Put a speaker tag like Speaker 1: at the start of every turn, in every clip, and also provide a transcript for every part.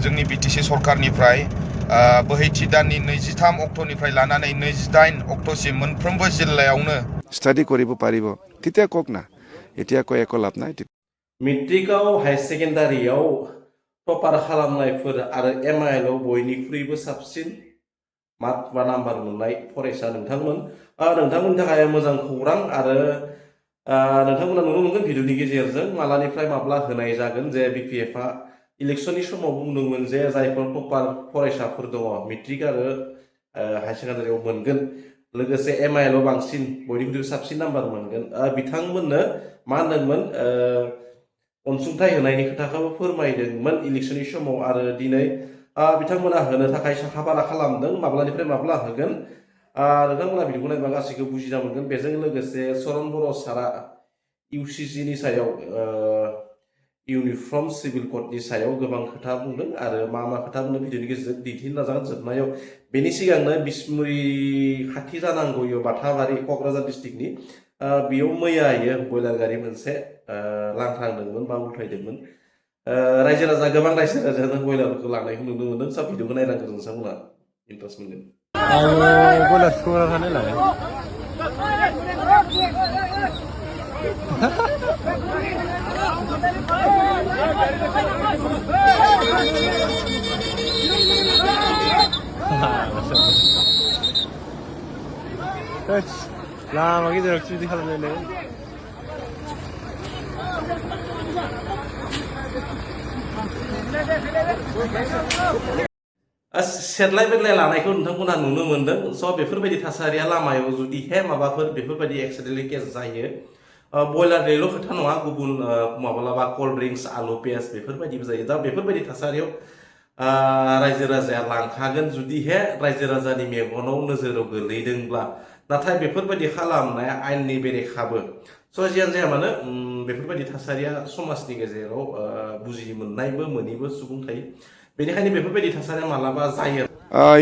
Speaker 1: जोंनि बिटिसि सरकारनिफ्राय बोहैथि दाननि 23 अक्ट'निफ्राय लानानै 28 अक्ट'सिम मोनफ्रोमबो जिल्लायावनो
Speaker 2: स्टाडि करिब पारिब तिতিয়া कक ना एतिया कय एको लाब नाय
Speaker 3: मेट्रिकआव हाई सेकेन्डारियाव टपार खालामनायफोर आरो एमआइएलआव बयनिख्रुइबो साबसिन मार्क बा नाम्बार मोननाय फरायसा नोंथांमोननि थाखाय मोजां खौरां आरो नोंथांमोना नुनो मोनगोन भिडिअनि गेजेरजों मालानिफ्राय माब्ला होनाय जागोन जे बिपिएफआ इलेक्शननि समाव बुंदोंमोन जे जायफोर टपार फरायसाफोर दङ मेट्रिक आरो हाई सेकेन्डारियाव मोनगोन लोगोसे एमआइएलआव बांसिन बयनिख्रुइबो साबसिन नाम्बार मोनगोन बिथांमोननो मा होनदोंमोन अनसुंथाइ होनायनि खोथाखौबो फोरमायदोंमोन इलेक्शननि समाव आरो दिनै बिथांमोना होनो थाखाय साखाफारा खालामदों माब्लानिफ्राय माब्ला होगोन नोंथांमोना भिडिअखौ नायबा गासैखौबो बुजिना मोनगोन बेजों लोगोसे चरण बर' सारा इउसिसिनि सायाव इउनिफर्म सिभिल क'डनि सायाव गोबां खोथा बुंदों आरो मा खोथा बुंदों भिडिअनि गेजेरजों दिन्थिनो नाजागोन जोबनायाव बेनि सिगांनो बिसमुरि खाथि जानांगौ बाथाबारि क'क्राझार डिस्ट्रिक्टनि बेयाव मैयायो बयलार गारि मोनसे लांख्रांदोंमोन बा उल्थायदोंमोन रायजो राजा गोबां रायजो राजायानो बयलारखौ लांनायखौ नुनो मोनदों सब भिडिअखौ नायनांगौ नोंथांमोना इन्टारेस्ट मोनगोन
Speaker 4: बयलार सौरा थानायलाय lama gitu activity खालामनाय
Speaker 3: सेरलाय बेरलाय लानायखौ नोंथांमोना नुनो मोनदों स' बेफोरबायदि थासारिया लामायाव जुदिहाय माबाफोर बेफोरबायदि एक्सिडेन्टलि केस जायो बयलारनिल' खोथा नङा गुबुन माब्लाबा कल्ड ड्रिंक्स आलु पियाज बेफोरबायदिबो जायो दा बेफोरबायदि थासारियाव रायजो राजाया लांखागोन जुदिहाय रायजो राजानि मेगनाव नोजोराव गोलैदोंब्ला नाथाय बेफोरबायदि खालामनाया आयेननि बेरेखाबो स' जियानो जाया मानो बेफोरबायदि थासारिया समाजनि गेजेराव बुजि मोननायबो मोनिबो सुबुं थायो बेनिखायनो बेफोरबायदि थासारिया मालाबा जायो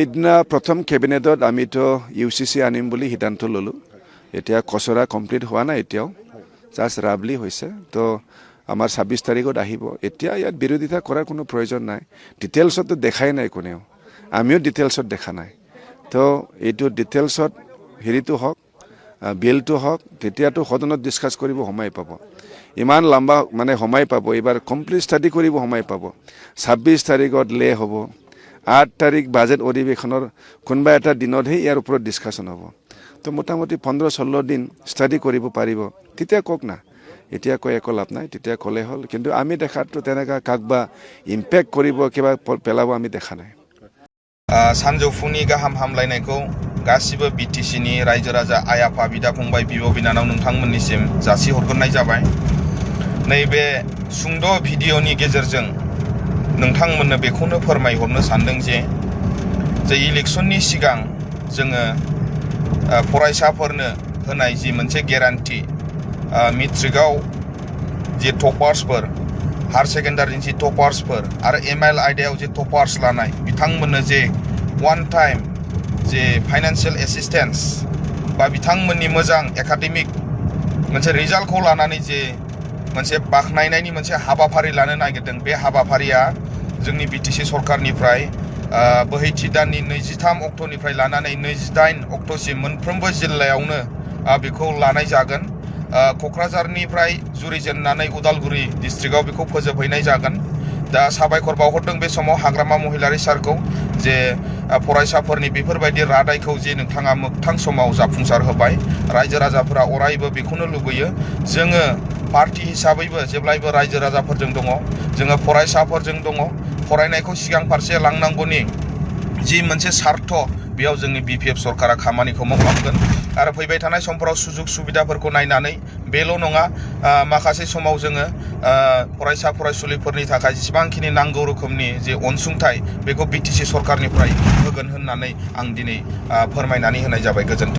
Speaker 2: इदिना प्रथम केबिनेटत आमितो इउसिसि आनिम বুলি সিদ্ধান্ত ললো এতিয়া কচৰা কমপ্লিট হোৱা নাই এতিয়াও জাস্ট ৰাবলি হৈছে তো আমাৰ 26 তাৰিখত আহিব এতিয়া ইয়াত বিৰোধিতা কৰাৰ কোনো প্ৰয়োজন নাই ডিটেইলছত দেখাই নাই কোনেও আমিও ডিটেইলছত দেখা নাই তো এইটো ডিটেইলছত হেৰিটো হওক বিলটো হওক তেতিয়াতো সদনত ডিসকাস কৰিব সময় পাব ইমান লম্বা মানে সময় পাব এবাৰ কমপ্লিট ষ্টাডি কৰিব সময় পাব 26 তাৰিখত লে হ'ব 8 তাৰিখ বাজেট অধিৱেশনৰ কোনবা এটা দিনতহে ইয়াৰ ওপৰত ডিসকাশন হ'ব তো মোটামুটি 15-16 দিন ষ্টাডি কৰিব পাৰিব তেতিয়া কক না এতিয়া কয় একো লাভ নাই তেতিয়া কলে হ'ল কিন্তু আমি দেখাতো তেনেকা কাকবা ইম্প্যাক্ট কৰিব কিবা পেলাব আমি দেখা নাই
Speaker 1: सानजौफुनि गाहाम हामलायनायखौ गासिबो बिटिसिनि रायजो राजा आइ आफा बिदा फंबाय बिब' बिनानाव नोंथांमोननिसिम जासिहरग्रोनाय जाबाय नैबे सुंद' भिडिअनि गेजेरजों नोंथांमोननो बेखौनो फोरमायहरनो सानदों जे इलेक्शननि सिगां जोङो फरायसाफोरनो होनाय जि मोनसे गेरान्टि मेट्रिकआव जे टपार्सफोर हायर सेकेन्डारिनि जि टपार्सफोर आरो एमआइएल आयदायाव जे टपार्स लानाय बिथांमोननो जे वान टाइम जे फाइनान्सियेल एसिस्टेन्स बा बिथांमोननि मोजां एकाडेमिक मोनसे रिजाल्टखौ लानानै जे मोनसे बाखनायनायनि मोनसे हाबाफारि लानो नागिरदों बे हाबाफारिया जोंनि बिटिसि सरकारनिफ्राय बोहैथि दाननि 23 अक्ट'निफ्राय लानानै 28 अक्ट'सिम मोनफ्रोमबो जिल्लायावनो बेखौ लानाय जागोन क'क्राझारनिफ्राय जुरिजेननानै उदालगुरि डिस्ट्रिक्टआव बेखौ फोजोबहैनाय जागोन दा साबायखर बावहरदों बे समाव हाग्रामा महिलारि सारखौ जे फरायसाफोरनि बेफोरबायदि रादायखौ जे नोंथाङा मोगथां समाव जाफुंसार होबाय रायजो राजाफोरा अरायबो बेखौनो लुबैयो जोङो पार्टी हिसाबैबो जेब्लायबो रायजो राजाफोरजों दङ जोङो फरायसाफोरजों दङ फरायनायखौ सिगां फारसे लांनांगौनि जि मोनसे सार्थ बेयाव जोंनि बिपिएफ सरकारा खामानिखौ मावलांगोन आरो फैबाय थानाय समफोराव सुजुग सुबिदाफोरखौ नायनानै बेल' नङा माखासे समाव जोङो फरायसा फरायसुलिफोरनि थाखाय जेसेबांखिनि नांगौ रोखोमनि जे अनसुंथाइ बेखौ बिटिसि सरकारनिफ्राय होगोन होननानै आं दिनै फोरमायनानै होनाय जाबाय गोजोन्थों